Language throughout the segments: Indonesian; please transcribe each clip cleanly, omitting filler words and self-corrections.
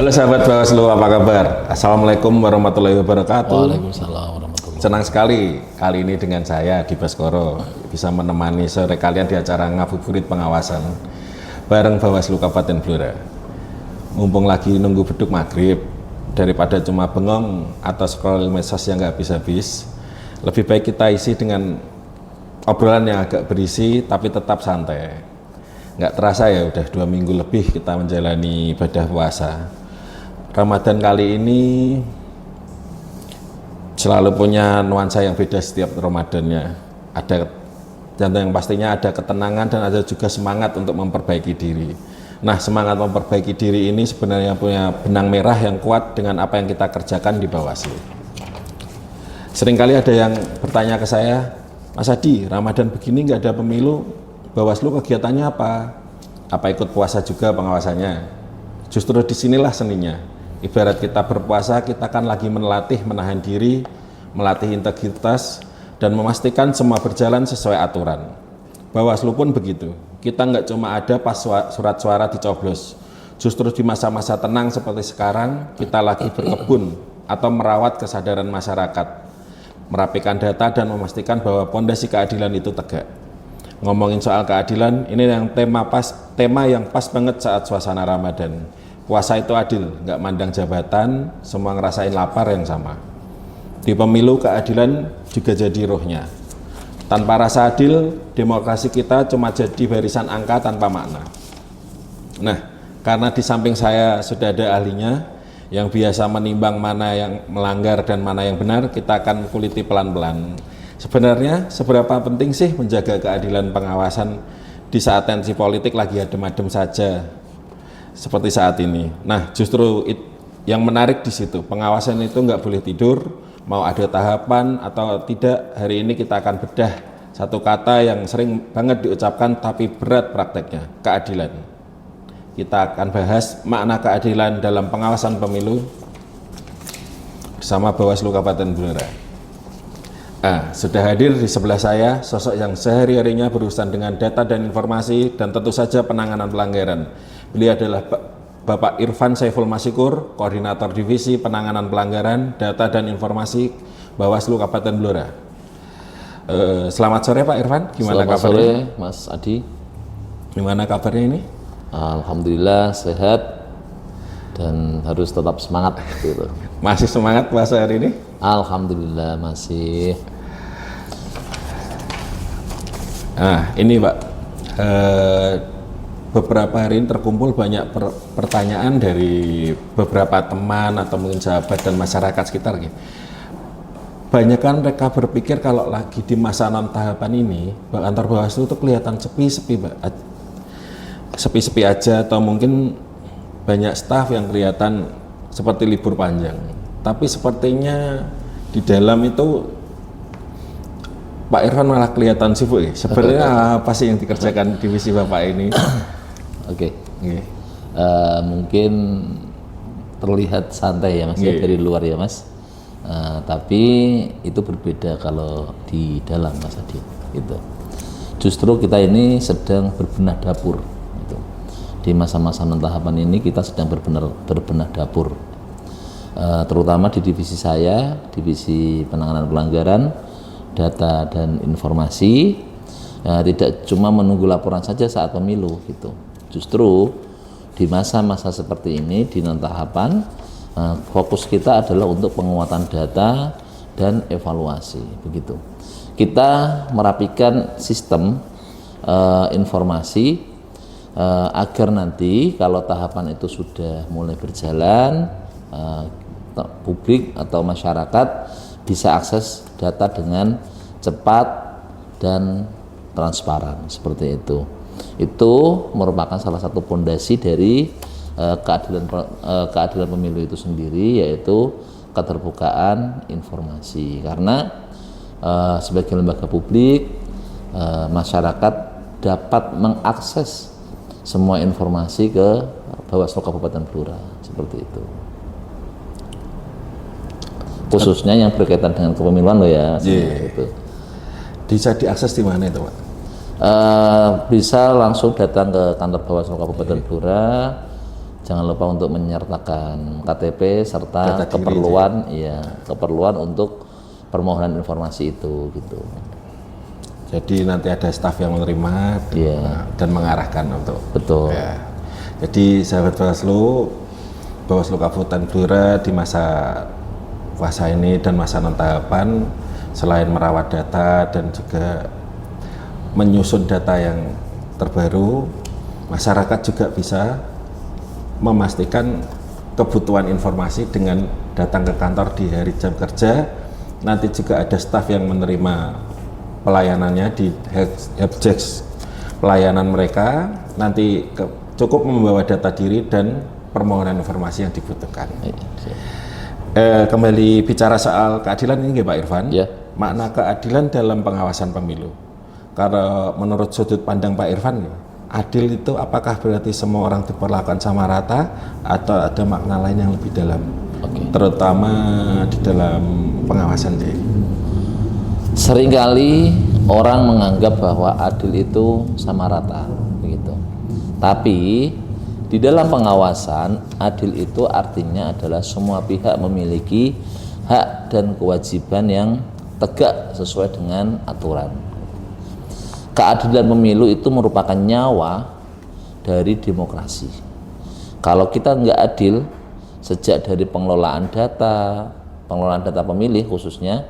Halo sahabat Bawaslu, apa kabar? Assalamualaikum warahmatullahi wabarakatuh. Waalaikumsalam warahmatullahi. Senang sekali kali ini dengan saya di Baskoro bisa menemani sore kalian di acara ngabuburit pengawasan bareng Bawaslu Kabupaten Blora. Mumpung lagi nunggu beduk maghrib, daripada cuma bengong atau scroll medsos yang nggak habis-habis, lebih baik kita isi dengan obrolan yang agak berisi tapi tetap santai. Nggak terasa ya udah 2 minggu lebih kita menjalani ibadah puasa. Ramadan kali ini selalu punya nuansa yang beda setiap Ramadannya. Ada yang pastinya ada ketenangan dan ada juga semangat untuk memperbaiki diri. Nah, semangat memperbaiki diri ini sebenarnya punya benang merah yang kuat dengan apa yang kita kerjakan di Bawaslu. Seringkali ada yang bertanya ke saya, Mas Adi, Ramadan begini nggak ada pemilu, Bawaslu kegiatannya apa? Apa ikut puasa juga pengawasannya? Justru disinilah seninya. Ibarat kita berpuasa, kita kan lagi melatih menahan diri, melatih integritas, dan memastikan semua berjalan sesuai aturan. Bawaslu pun begitu. Kita nggak cuma ada pas surat suara dicoblos. Justru di masa-masa tenang seperti sekarang, kita lagi berkebun atau merawat kesadaran masyarakat, merapikan data dan memastikan bahwa pondasi keadilan itu tegak. Ngomongin soal keadilan, ini yang tema yang pas banget saat suasana Ramadan. Puasa itu adil, nggak mandang jabatan, semua ngerasain lapar yang sama. Di pemilu keadilan juga jadi rohnya. Tanpa rasa adil, demokrasi kita cuma jadi barisan angka tanpa makna. Nah, karena di samping saya sudah ada ahlinya yang biasa menimbang mana yang melanggar dan mana yang benar, kita akan kuliti pelan-pelan. Sebenarnya seberapa penting sih menjaga keadilan pengawasan di saat tensi politik lagi adem-adem saja seperti saat ini. Nah, justru yang menarik di situ, pengawasan itu nggak boleh tidur, mau ada tahapan atau tidak. Hari ini kita akan bedah satu kata yang sering banget diucapkan tapi berat prakteknya, keadilan. Kita akan bahas makna keadilan dalam pengawasan pemilu bersama Bawaslu Kabupaten Blora. Sudah hadir di sebelah saya sosok yang sehari-harinya berurusan dengan data dan informasi dan tentu saja penanganan pelanggaran. Beliau adalah Bapak Irfan Saiful Masikur, Koordinator Divisi Penanganan Pelanggaran Data dan Informasi Bawaslu Kabupaten Blora. Selamat sore Pak Irfan, gimana Selamat kabarnya? sore Mas Adi. Gimana kabarnya ini? Alhamdulillah sehat dan harus tetap semangat gitu. Masih semangat puasa hari ini? Alhamdulillah masih. Ini Pak, beberapa hari ini terkumpul banyak pertanyaan dari beberapa teman atau mungkin sahabat dan masyarakat sekitar gitu. Banyak kan mereka berpikir kalau lagi di masa non tahapan ini kantor Bawaslu itu kelihatan sepi-sepi aja, atau mungkin banyak staf yang kelihatan seperti libur panjang. Tapi sepertinya di dalam itu Pak Irfan malah kelihatan sibuk ya. Sebenarnya apa sih yang dikerjakan divisi Bapak ini? Oke. Mungkin terlihat santai ya Mas, dari luar ya Mas. Tapi itu berbeda kalau di dalam Mas Adi gitu. Justru kita ini sedang berbenah dapur gitu. Di masa-masa non tahapan ini kita sedang berbenah dapur, terutama di divisi saya, divisi penanganan pelanggaran data dan informasi. Tidak cuma menunggu laporan saja saat pemilu gitu. Justru di masa-masa seperti ini di non tahapan, fokus kita adalah untuk penguatan data dan evaluasi begitu. Kita merapikan sistem informasi agar nanti kalau tahapan itu sudah mulai berjalan, publik atau masyarakat bisa akses data dengan cepat dan transparan seperti itu. Itu merupakan salah satu pondasi dari keadilan pemilu itu sendiri, yaitu keterbukaan informasi. Karena sebagai lembaga publik, masyarakat dapat mengakses semua informasi ke Bawaslu Kabupaten Blora seperti itu. Khususnya yang berkaitan dengan kepemiluan loh ya. Itu. Bisa diakses di mana itu Pak? Bisa langsung datang ke kantor Bawaslu Kabupaten Blora, jangan lupa untuk menyertakan KTP serta Data diri, keperluan untuk permohonan informasi itu gitu. Jadi nanti ada staf yang menerima dan mengarahkan untuk. Betul. Ya. Jadi sahabat Bawaslu Kabupaten Blora di masa puasa ini dan masa non-tahapan, selain merawat data dan juga menyusun data yang terbaru, masyarakat juga bisa memastikan kebutuhan informasi dengan datang ke kantor di hari jam kerja. Nanti juga ada staf yang menerima pelayanannya di helpdesk pelayanan mereka, nanti cukup membawa data diri dan permohonan informasi yang dibutuhkan. Kembali bicara soal keadilan ini Pak Irfan, makna keadilan dalam pengawasan pemilu. Kalau menurut sudut pandang Pak Irfan, adil itu apakah berarti semua orang diperlakukan sama rata atau ada makna lain yang lebih dalam, terutama di dalam pengawasan sih? Seringkali orang menganggap bahwa adil itu sama rata, begitu. Tapi di dalam pengawasan, adil itu artinya adalah semua pihak memiliki hak dan kewajiban yang tegak sesuai dengan aturan. Keadilan pemilu itu merupakan nyawa dari demokrasi. Kalau kita nggak adil, sejak dari pengelolaan data pemilih khususnya,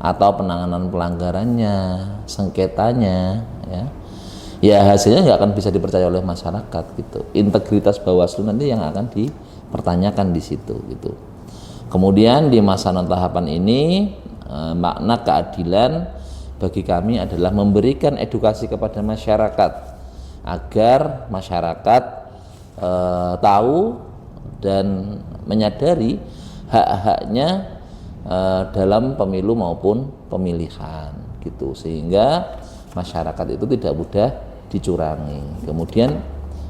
atau penanganan pelanggarannya, sengketanya, ya hasilnya nggak akan bisa dipercaya oleh masyarakat gitu. Integritas Bawaslu nanti yang akan dipertanyakan di situ gitu. Kemudian di masa non tahapan ini, makna keadilan bagi kami adalah memberikan edukasi kepada masyarakat agar masyarakat tahu dan menyadari hak-haknya dalam pemilu maupun pemilihan gitu, sehingga masyarakat itu tidak mudah dicurangi. Kemudian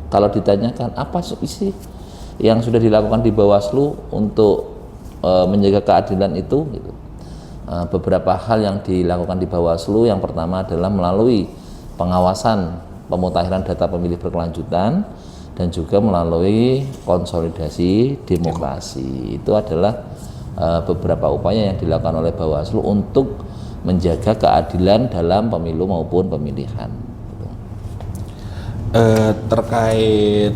kalau ditanyakan apa isi yang sudah dilakukan di Bawaslu untuk menjaga keadilan itu gitu. Beberapa hal yang dilakukan di Bawaslu, yang pertama adalah melalui pengawasan pemutahiran data pemilih berkelanjutan dan juga melalui konsolidasi demokrasi. Itu adalah beberapa upaya yang dilakukan oleh Bawaslu untuk menjaga keadilan dalam pemilu maupun pemilihan. Terkait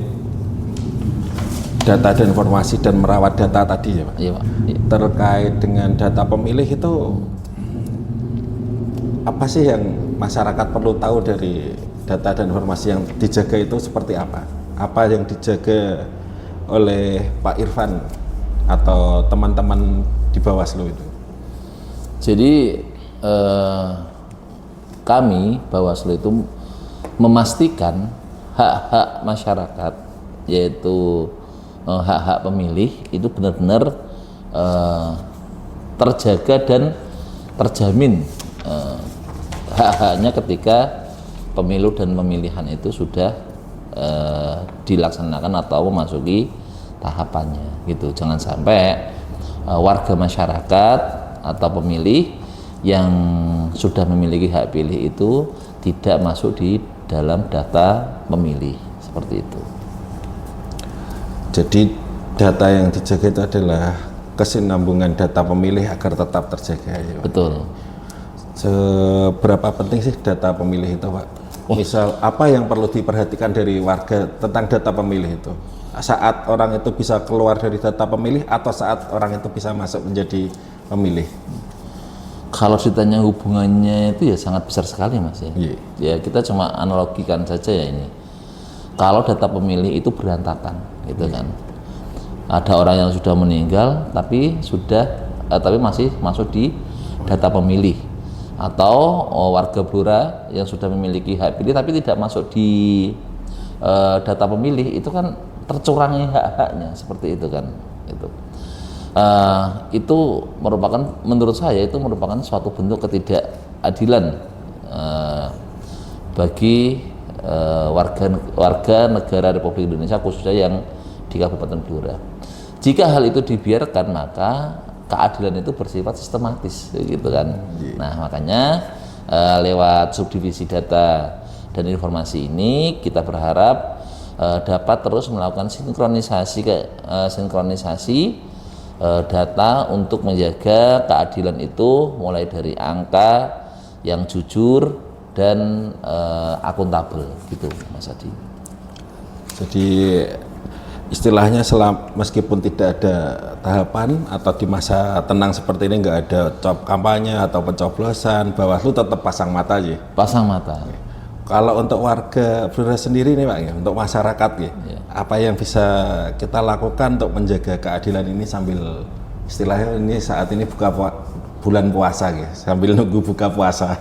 data dan informasi dan merawat data tadi ya Pak? Iya, Pak. Terkait dengan data pemilih itu apa sih yang masyarakat perlu tahu dari data dan informasi yang dijaga itu seperti apa? Apa yang dijaga oleh Pak Irfan atau teman-teman di Bawaslu itu? Jadi kami Bawaslu itu memastikan hak-hak masyarakat, yaitu hak-hak pemilih itu benar-benar terjaga dan terjamin hak-haknya ketika pemilu dan pemilihan itu sudah dilaksanakan atau memasuki tahapannya gitu. Jangan sampai warga masyarakat atau pemilih yang sudah memiliki hak pilih itu tidak masuk di dalam data pemilih seperti itu. Jadi data yang dijaga itu adalah kesinambungan data pemilih agar tetap terjaga ya Pak? Betul. Seberapa penting sih data pemilih itu Pak? Misal apa yang perlu diperhatikan dari warga tentang data pemilih itu? Saat orang itu bisa keluar dari data pemilih atau saat orang itu bisa masuk menjadi pemilih? Kalau ditanya hubungannya itu ya sangat besar sekali Mas ya. Ya kita cuma analogikan saja ya ini. Kalau data pemilih itu berantakan gitu kan. Ada orang yang sudah meninggal tapi masih masuk di data pemilih, atau warga Blora yang sudah memiliki hak pilih tapi tidak masuk di data pemilih, itu kan tercurangi hak-haknya seperti itu kan. Itu merupakan, menurut saya itu merupakan suatu bentuk ketidakadilan bagi warga negara Republik Indonesia khususnya yang di Kabupaten Blora. Jika hal itu dibiarkan, maka keadilan itu bersifat sistematis gitu kan. Nah, makanya lewat subdivisi data dan informasi ini kita berharap dapat terus melakukan sinkronisasi data untuk menjaga keadilan itu mulai dari angka yang jujur dan akuntabel gitu Mas Adi. Jadi istilahnya meskipun tidak ada tahapan atau di masa tenang seperti ini nggak ada kampanye atau pencoblosan, Bawaslu tetap pasang mata ya. Pasang mata. Kalau untuk warga Blora sendiri nih Pak ya, untuk masyarakat ya, apa yang bisa kita lakukan untuk menjaga keadilan ini sambil istilahnya ini saat ini bulan puasa ya, sambil nunggu buka puasa.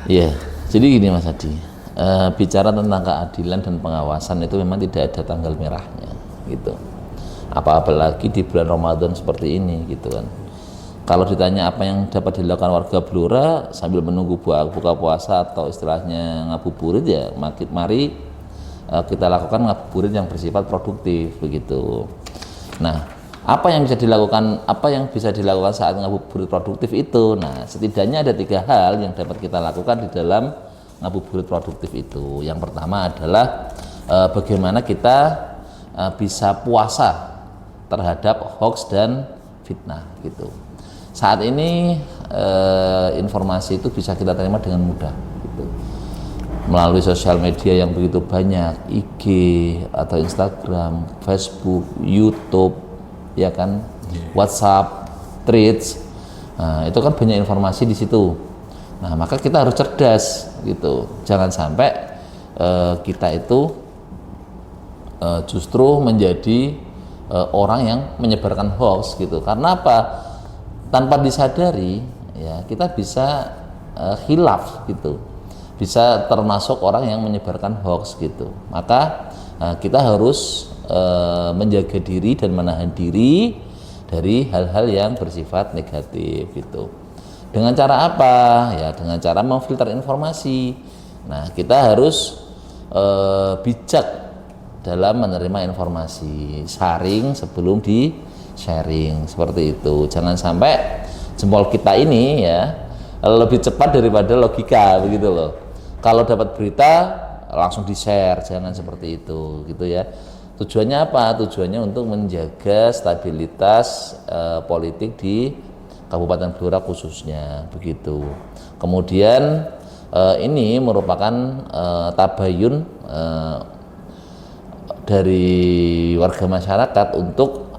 Iya, jadi gini Mas Adi, bicara tentang keadilan dan pengawasan itu memang tidak ada tanggal merahnya gitu. Apalagi di bulan Ramadan seperti ini gitu kan. Kalau ditanya apa yang dapat dilakukan warga Blora sambil menunggu buka puasa atau istilahnya ngabuburit ya, mari kita lakukan ngabuburit yang bersifat produktif begitu. Nah, apa yang bisa dilakukan saat ngabuburit produktif itu? Nah, setidaknya ada 3 hal yang dapat kita lakukan di dalam ngabuburit produktif itu. Yang pertama adalah bagaimana kita bisa puasa terhadap hoax dan fitnah gitu. Saat ini informasi itu bisa kita terima dengan mudah gitu. Melalui sosial media yang begitu banyak, IG atau Instagram, Facebook, YouTube, ya kan, WhatsApp, Threads, nah, itu kan banyak informasi di situ. Nah, maka kita harus cerdas gitu. Jangan sampai kita itu justru menjadi orang yang menyebarkan hoax gitu. Karena apa? Tanpa disadari ya kita bisa khilaf gitu, bisa termasuk orang yang menyebarkan hoax gitu. Maka kita harus menjaga diri dan menahan diri dari hal-hal yang bersifat negatif gitu. Dengan cara apa? Ya dengan cara memfilter informasi. Nah, kita harus bijak dalam menerima informasi, saring sebelum di sharing seperti itu. Jangan sampai jempol kita ini ya lebih cepat daripada logika begitu loh. Kalau dapat berita langsung di-share, jangan seperti itu gitu ya. Tujuannya apa? Tujuannya untuk menjaga stabilitas politik di Kabupaten Blora khususnya begitu. Kemudian ini merupakan tabayun dari warga masyarakat untuk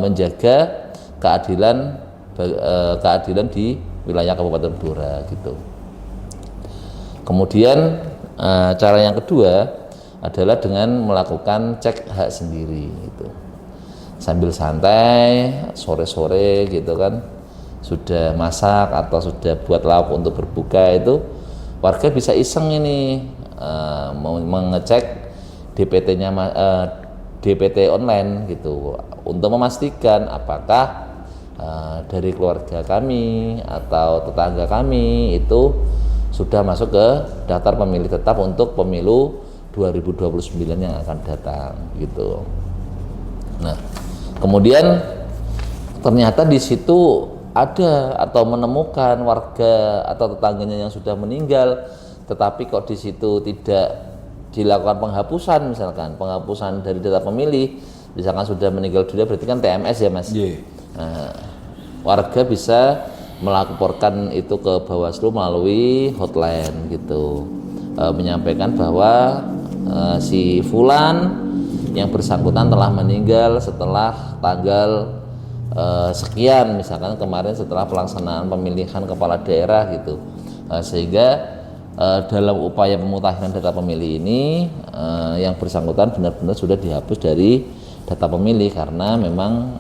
menjaga keadilan di wilayah Kabupaten Blora gitu. Kemudian cara yang kedua adalah dengan melakukan cek hak sendiri gitu. Sambil santai sore-sore gitu kan, sudah masak atau sudah buat lauk untuk berbuka itu warga bisa iseng ini mengecek DPT-nya DPT online gitu untuk memastikan apakah dari keluarga kami atau tetangga kami itu sudah masuk ke daftar pemilih tetap untuk pemilu 2029 yang akan datang gitu. Nah, kemudian ternyata di situ ada atau menemukan warga atau tetangganya yang sudah meninggal, tetapi kok di situ tidak dilakukan penghapusan, misalkan penghapusan dari data pemilih, misalkan sudah meninggal dunia berarti kan TMS ya Mas. Nah, warga bisa melaporkan itu ke Bawaslu melalui hotline gitu, menyampaikan bahwa si Fulan yang bersangkutan telah meninggal setelah tanggal sekian, misalkan kemarin setelah pelaksanaan pemilihan kepala daerah gitu, sehingga dalam upaya pemutahiran data pemilih ini yang bersangkutan benar-benar sudah dihapus dari data pemilih karena memang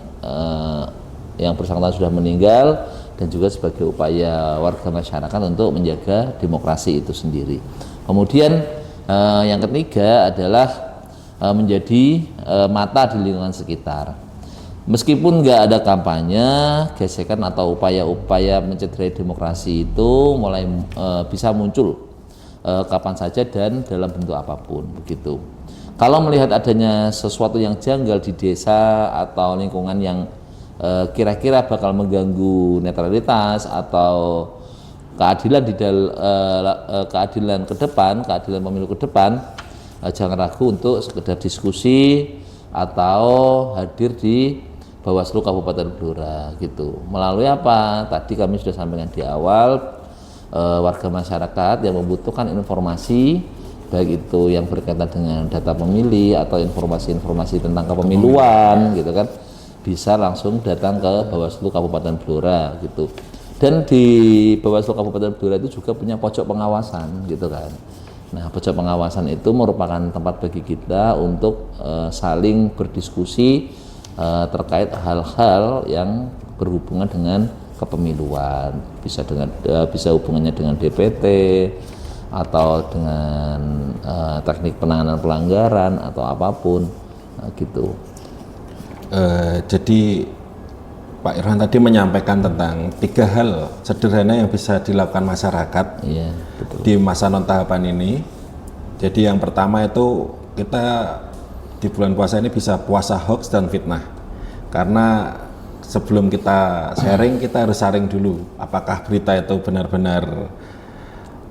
yang bersangkutan sudah meninggal, dan juga sebagai upaya warga masyarakat untuk menjaga demokrasi itu sendiri. Kemudian yang ketiga adalah menjadi mata di lingkungan sekitar. Meskipun nggak ada kampanye, gesekan atau upaya-upaya mencederai demokrasi itu mulai bisa muncul kapan saja dan dalam bentuk apapun begitu. Kalau melihat adanya sesuatu yang janggal di desa atau lingkungan yang kira-kira bakal mengganggu netralitas atau keadilan keadilan ke depan, keadilan pemilu ke depan, jangan ragu untuk sekedar diskusi atau hadir di Bawaslu Kabupaten Blora gitu. Melalui apa? Tadi kami sudah sampaikan di awal, warga masyarakat yang membutuhkan informasi baik itu yang berkaitan dengan data pemilih atau informasi-informasi tentang kepemiluan gitu kan, bisa langsung datang ke Bawaslu Kabupaten Blora gitu. Dan di Bawaslu Kabupaten Blora itu juga punya pojok pengawasan gitu kan. Nah, pojok pengawasan itu merupakan tempat bagi kita untuk saling berdiskusi terkait hal-hal yang berhubungan dengan kepemiluan, bisa hubungannya dengan DPT atau dengan teknik penanganan pelanggaran atau apapun gitu. Jadi Pak Irfan tadi menyampaikan tentang 3 hal sederhana yang bisa dilakukan masyarakat Iya, betul. di masa non tahapan ini. Jadi yang pertama itu kita di bulan puasa ini bisa puasa hoax dan fitnah. Karena sebelum kita sharing, kita harus saring dulu apakah berita itu benar-benar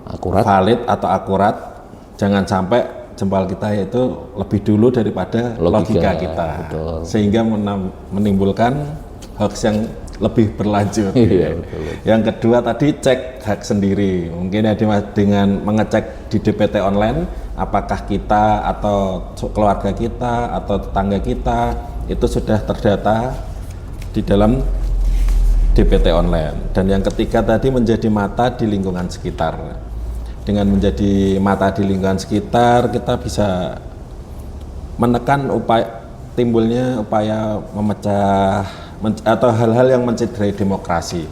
Akurat. valid atau akurat. Jangan sampai jempol kita itu lebih dulu daripada logika kita. Betul. Sehingga menimbulkan hoax yang lebih berlanjut. Iya, betul. Yang kedua tadi cek hak sendiri. Mungkin ya dengan mengecek di DPT online apakah kita atau keluarga kita atau tetangga kita itu sudah terdata di dalam DPT online. Dan yang ketiga tadi menjadi mata di lingkungan sekitar. Dengan menjadi mata di lingkungan sekitar, kita bisa menekan timbulnya upaya memecah atau hal-hal yang mencederai demokrasi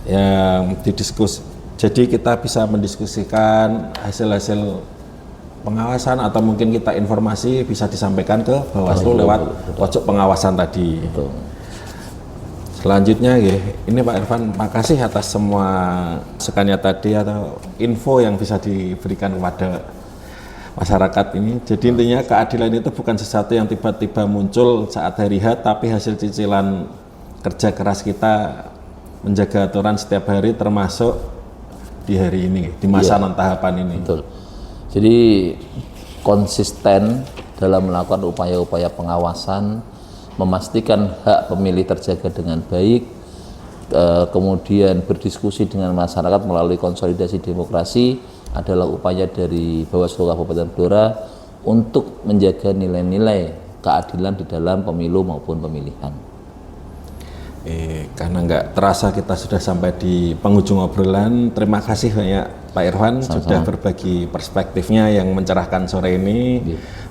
yang didiskus. Jadi kita bisa mendiskusikan hasil-hasil pengawasan atau mungkin kita informasi bisa disampaikan ke Bawaslu lewat pojok pengawasan tadi. Betul. Selanjutnya ini Pak Irfan, makasih atas semua masukannya tadi atau info yang bisa diberikan kepada masyarakat ini. Jadi intinya keadilan itu bukan sesuatu yang tiba-tiba muncul saat hari H, tapi hasil cicilan kerja keras kita menjaga aturan setiap hari, termasuk di hari ini, di masa non tahapan ini. Betul. Jadi konsisten dalam melakukan upaya-upaya pengawasan, memastikan hak pemilih terjaga dengan baik, kemudian berdiskusi dengan masyarakat melalui konsolidasi demokrasi adalah upaya dari Bawaslu Kabupaten Blora untuk menjaga nilai-nilai keadilan di dalam pemilu maupun pemilihan. Karena nggak terasa kita sudah sampai di penghujung obrolan. Terima kasih banyak Pak Irfan sudah berbagi perspektifnya yang mencerahkan sore ini.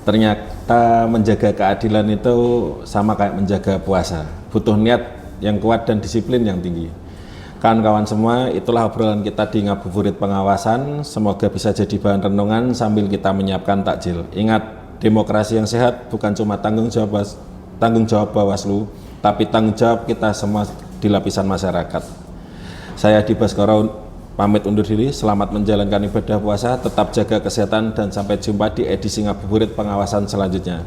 Ternyata menjaga keadilan itu sama kayak menjaga puasa, butuh niat yang kuat dan disiplin yang tinggi. Kawan-kawan semua, itulah obrolan kita di Ngabuburit Pengawasan. Semoga bisa jadi bahan renungan sambil kita menyiapkan takjil. Ingat, demokrasi yang sehat bukan cuma tanggung jawab Bawaslu, tapi tanggung jawab kita semua di lapisan masyarakat. Saya Adi Baskoro pamit undur diri. Selamat menjalankan ibadah puasa, tetap jaga kesehatan, dan sampai jumpa di edisi Ngabuburit Pengawasan selanjutnya.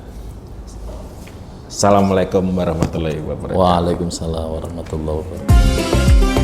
Assalamualaikum warahmatullahi wabarakatuh. Waalaikumsalam warahmatullahi wabarakatuh.